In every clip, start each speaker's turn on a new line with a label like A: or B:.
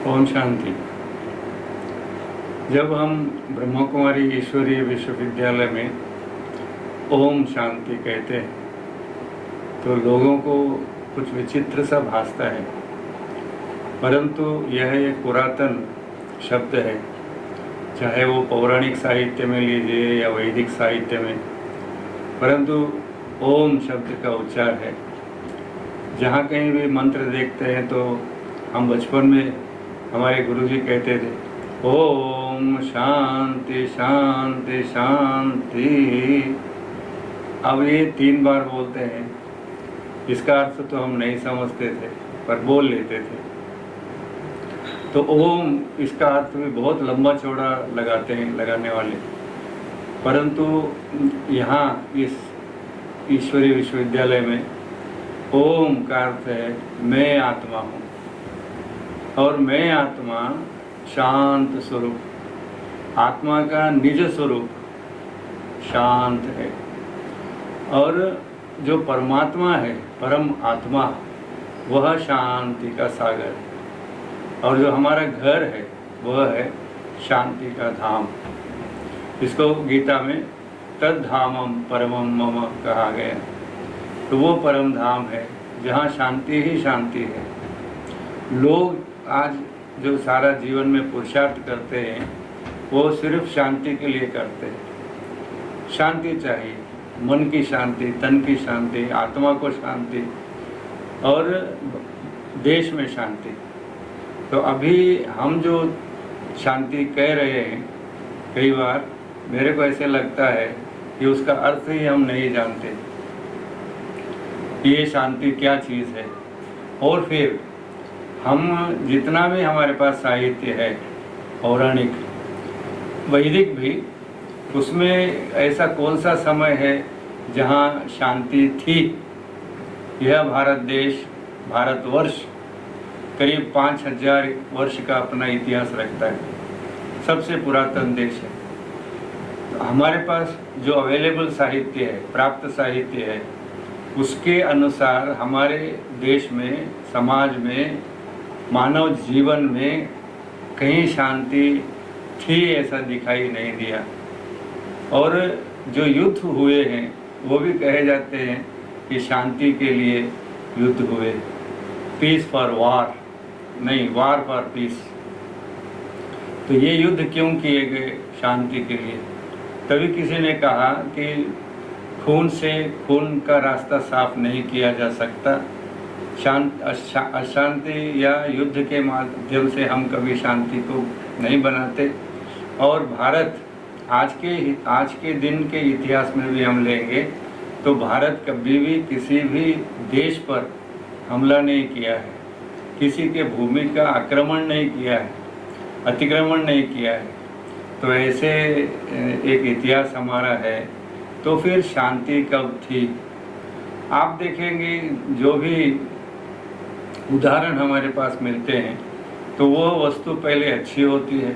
A: ओम शांति। जब हम ब्रह्मा कुमारी ईश्वरीय विश्वविद्यालय में ओम शांति कहते हैं तो लोगों को कुछ विचित्र सा भासता है, परंतु यह एक पुरातन शब्द है। चाहे वो पौराणिक साहित्य में लीजिए या वैदिक साहित्य में, परंतु ओम शब्द का उच्चार है। जहाँ कहीं भी मंत्र देखते हैं तो हम बचपन में हमारे गुरुजी कहते थे ओम शांति शांति शांति। अब ये 3 बार बोलते हैं। इसका अर्थ तो हम नहीं समझते थे पर बोल लेते थे। तो ओम इसका अर्थ भी बहुत लंबा चौड़ा लगाते हैं लगाने वाले, परंतु यहाँ इस ईश्वरीय विश्वविद्यालय में ओम का अर्थ है मैं आत्मा हूँ, और मैं आत्मा शांत स्वरूप, आत्मा का निज स्वरूप शांत है। और जो परमात्मा है, परम आत्मा, वह शांति का सागर है। और जो हमारा घर है वह है शांति का धाम। इसको गीता में तद्धामम परमम मम कहा गया। तो वो परम धाम है जहाँ शांति ही शांति है। लोग आज जो सारा जीवन में पुरुषार्थ करते हैं वो सिर्फ शांति के लिए करते हैं। शांति चाहिए, मन की शांति, तन की शांति, आत्मा को शांति और देश में शांति। तो अभी हम जो शांति कह रहे हैं, कई बार मेरे को ऐसे लगता है कि उसका अर्थ ही हम नहीं जानते, ये शांति क्या चीज़ है। और फिर हम जितना भी हमारे पास साहित्य है, पौराणिक वैदिक भी, उसमें ऐसा कौन सा समय है जहाँ शांति थी। यह भारत देश, भारतवर्ष करीब 5000 वर्ष का अपना इतिहास रखता है, सबसे पुरातन देश है। तो हमारे पास जो अवेलेबल साहित्य है, प्राप्त साहित्य है, उसके अनुसार हमारे देश में, समाज में, मानव जीवन में कहीं शांति थी ऐसा दिखाई नहीं दिया। और जो युद्ध हुए हैं वो भी कहे जाते हैं कि शांति के लिए युद्ध हुए, पीस फॉर वार, नहीं वार फॉर पीस। तो ये युद्ध क्यों किए गए? शांति के लिए। तभी किसी ने कहा कि खून से खून का रास्ता साफ नहीं किया जा सकता। अशांति या युद्ध के माध्यम से हम कभी शांति को नहीं बनाते। और भारत आज के दिन के इतिहास में भी हम लेंगे तो भारत कभी भी किसी भी देश पर हमला नहीं किया है, किसी के भूमि का आक्रमण नहीं किया है, अतिक्रमण नहीं किया है। तो ऐसे एक इतिहास हमारा है। तो फिर शांति कब थी? आप देखेंगे जो भी उदाहरण हमारे पास मिलते हैं तो वो वस्तु पहले अच्छी होती है,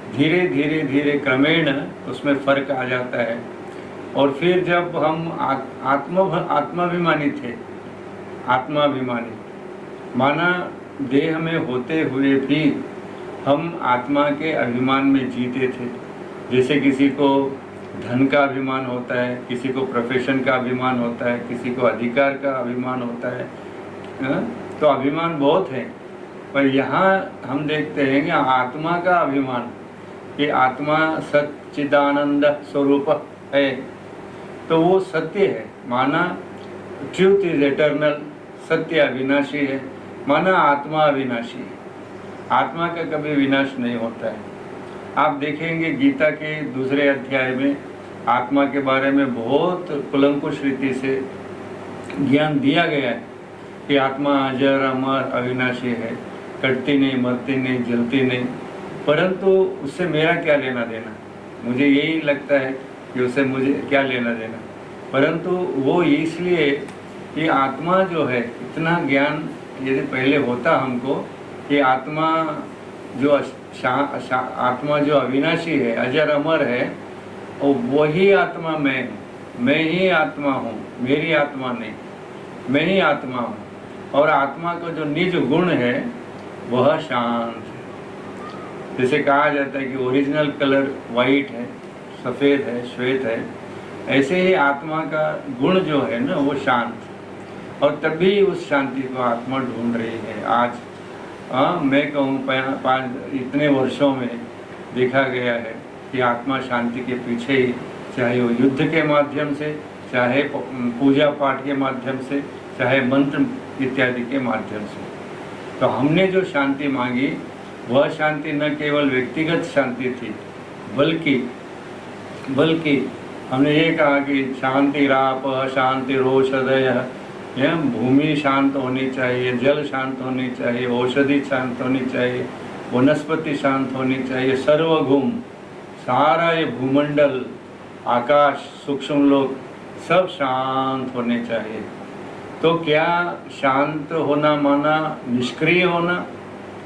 A: धीरे धीरे धीरे क्रमेण उसमें फर्क आ जाता है। और फिर जब हम आत्माभिमानी थे, आत्माभिमानी माना देह में होते हुए भी हम आत्मा के अभिमान में जीते थे। जैसे किसी को धन का अभिमान होता है, किसी को प्रोफेशन का अभिमान होता है, किसी को अधिकार का अभिमान होता है। तो अभिमान बहुत है, पर यहाँ हम देखते हैं कि आत्मा का अभिमान, कि आत्मा सच्चिदानंद स्वरूप है, तो वो सत्य है। माना ट्रूथ इज एटर्नल, सत्य अविनाशी है। माना आत्मा अविनाशी है, आत्मा का कभी विनाश नहीं होता है। आप देखेंगे गीता के 2 अध्याय में आत्मा के बारे में बहुत कुलंकुश रीति से ज्ञान दिया गया है कि आत्मा अजर अमर अविनाशी है, कटती नहीं, मरती नहीं, जलती नहीं। परंतु उससे मेरा क्या लेना देना? मुझे यही लगता है कि उससे मुझे क्या लेना देना। परंतु वो इसलिए कि आत्मा जो है, इतना ज्ञान यदि पहले होता हमको कि आत्मा जो अविनाशी है, अजर अमर है, और वही आत्मा मैं ही आत्मा हूँ, मेरी आत्मा नहीं, मैं ही आत्मा हूँ। और आत्मा का जो निज गुण है वह शांत है। जैसे कहा जाता है कि ओरिजिनल कलर वाइट है, सफ़ेद है, श्वेत है, ऐसे ही आत्मा का गुण जो है ना वो शांत, और तभी उस शांति को आत्मा ढूंढ रही है। आज मैं कहूँ 5 इतने वर्षों में देखा गया है कि आत्मा शांति के पीछे ही, चाहे वो युद्ध के माध्यम से, चाहे पूजा पाठ के माध्यम से, चाहे मंत्र इत्यादि के माध्यम से। तो हमने जो शांति मांगी वह शांति न केवल व्यक्तिगत शांति थी, बल्कि हमने ये कहा कि शांतिराप शांतिरोषधयः, यह भूमि शांत होनी चाहिए, जल शांत होनी चाहिए, औषधि शांत होनी चाहिए, वनस्पति शांत होनी चाहिए, सर्वभूम, सारा ये भूमंडल, आकाश, सूक्ष्म लोक सब शांत होने चाहिए। तो क्या शांत होना माना निष्क्रिय होना?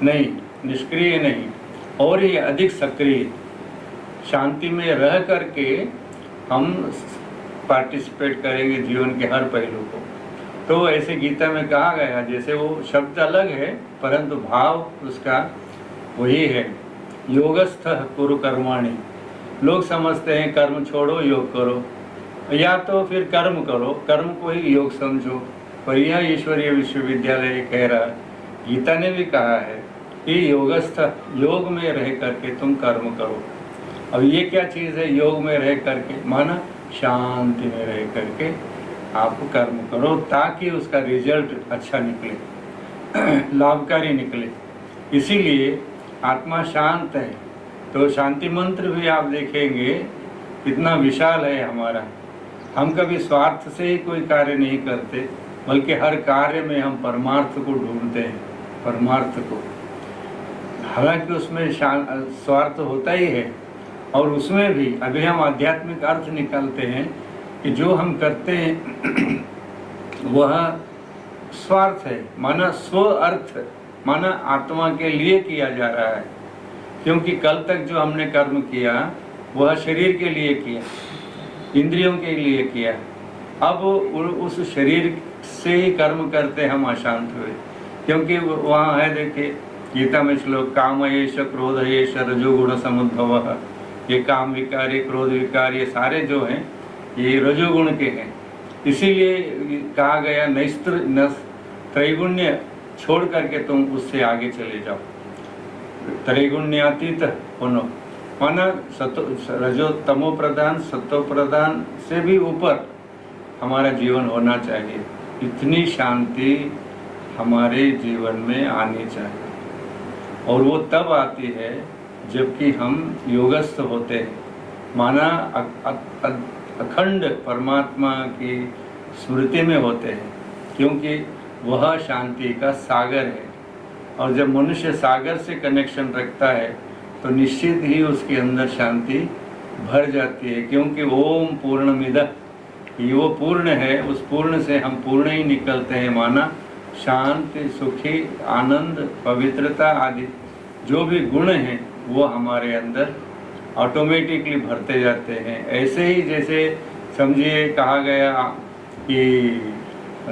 A: नहीं, निष्क्रिय नहीं, और ये अधिक सक्रिय, शांति में रह करके हम पार्टिसिपेट करेंगे जीवन के हर पहलू को। तो ऐसे गीता में कहा गया, जैसे वो शब्द अलग है परंतु भाव उसका वही है, योगस्थः कुरु कर्माणि। लोग समझते हैं कर्म छोड़ो योग करो, या तो फिर कर्म करो, कर्म को ही योग समझो, पर यह ईश्वरीय विश्वविद्यालय कह रहा है, गीता ने भी कहा है कि योगस्थ, योग में रह करके तुम कर्म करो। अब ये क्या चीज़ है? योग में रह करके माना शांति में रह करके आप कर्म करो, ताकि उसका रिजल्ट अच्छा निकले, लाभकारी निकले। इसीलिए आत्मा शांत है। तो शांति मंत्र भी आप देखेंगे कितना विशाल है हमारा। हम कभी स्वार्थ से ही कोई कार्य नहीं करते, बल्कि हर कार्य में हम परमार्थ को ढूंढते हैं, परमार्थ को। हालांकि उसमें स्वार्थ होता ही है, और उसमें भी अभी हम आध्यात्मिक अर्थ निकालते हैं कि जो हम करते हैं वह स्वार्थ है, माना स्व अर्थ, माना आत्मा के लिए किया जा रहा है। क्योंकि कल तक जो हमने कर्म किया वह शरीर के लिए किया, इंद्रियों के लिए किया। अब उस शरीर से ही कर्म करते हम अशांत हुए। क्योंकि वहाँ है, देखिए गीता में श्लोक, काम एष क्रोध एष रजोगुण समुद्भवः। ये काम विकार, ये क्रोध विकार, ये सारे जो हैं ये रजोगुण के हैं। इसीलिए कहा गया त्रैगुण्य छोड़ करके तुम उससे आगे चले जाओ, त्रैगुण्यातीत होनो, माना रजो तमो प्रधान सत्व प्रधान से भी ऊपर हमारा जीवन होना चाहिए। इतनी शांति हमारे जीवन में आनी चाहिए, और वो तब आती है जबकि हम योगस्थ होते हैं, माना अखंड परमात्मा की स्मृति में होते हैं, क्योंकि वह शांति का सागर है। और जब मनुष्य सागर से कनेक्शन रखता है तो निश्चित ही उसके अंदर शांति भर जाती है, क्योंकि ओम पूर्णमिदः, ये वो पूर्ण है, उस पूर्ण से हम पूर्ण ही निकलते हैं। माना शांति, सुखी, आनंद, पवित्रता आदि जो भी गुण हैं वो हमारे अंदर ऑटोमेटिकली भरते जाते हैं। ऐसे ही जैसे समझिए कहा गया कि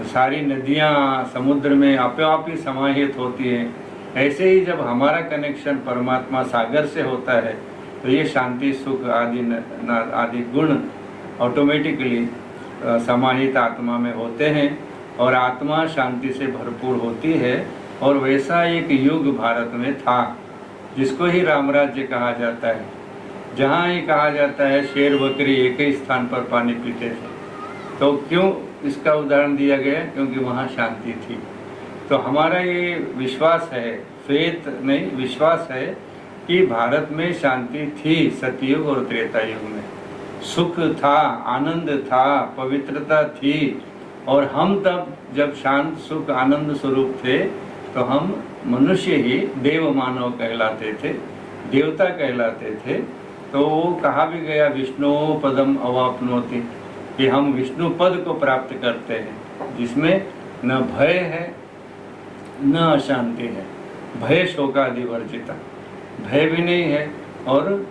A: सारी नदियाँ समुद्र में अपने आप ही समाहित होती हैं, ऐसे ही जब हमारा कनेक्शन परमात्मा सागर से होता है तो ये शांति, सुख आदि गुण ऑटोमेटिकली समाहित आत्मा में होते हैं, और आत्मा शांति से भरपूर होती है। और वैसा एक युग भारत में था जिसको ही राम राज्य कहा जाता है, जहाँ ही कहा जाता है शेर बकरी एक ही स्थान पर पानी पीते थे। तो क्यों इसका उदाहरण दिया गया? क्योंकि वहाँ शांति थी। तो हमारा ये विश्वास है, फेथ नहीं, विश्वास है कि भारत में शांति थी सतयुग और त्रेता युग में। सुख था, आनंद था, पवित्रता थी, और हम तब जब शांत, सुख, आनंद स्वरूप थे तो हम मनुष्य ही देव मानव कहलाते थे, देवता कहलाते थे। तो वो कहा भी गया, विष्णु पदम अवाप्नोति, कि हम विष्णु पद को प्राप्त करते हैं, जिसमें न भय है न अशांति है। भय शोकादि वर्जिता, भय भी नहीं है और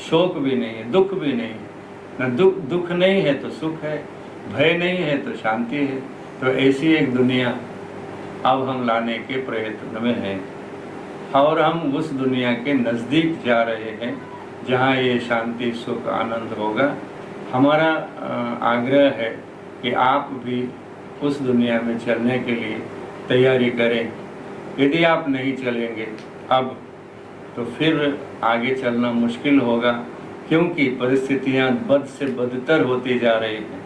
A: शोक भी नहीं है, दुख भी नहीं है। न दुख नहीं है तो सुख है, भय नहीं है तो शांति है। तो ऐसी एक दुनिया अब हम लाने के प्रयत्न में हैं। और हम उस दुनिया के नज़दीक जा रहे हैं जहाँ ये शांति, सुख, आनंद होगा। हमारा आग्रह है कि आप भी उस दुनिया में चलने के लिए तैयारी करें। यदि आप नहीं चलेंगे अब, तो फिर आगे चलना मुश्किल होगा, क्योंकि परिस्थितियां बद से बदतर होती जा रही हैं।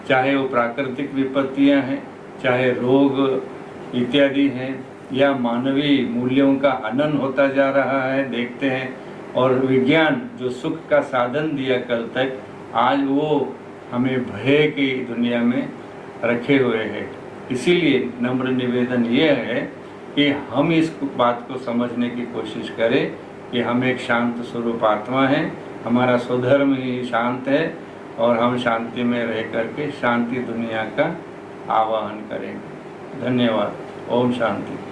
A: चाहे वो प्राकृतिक विपत्तियां हैं, चाहे रोग इत्यादि हैं, या मानवीय मूल्यों का हनन होता जा रहा है, देखते हैं। और विज्ञान जो सुख का साधन दिया कल तक, आज वो हमें भय की दुनिया में रखे हुए है। इसीलिए नम्र निवेदन ये है कि हम इस बात को समझने की कोशिश करें कि हम एक शांत स्वरूप आत्मा हैं, हमारा स्वधर्म ही शांत है, और हम शांति में रह करके शांति दुनिया का आवाहन करेंगे। धन्यवाद। ओम शांति।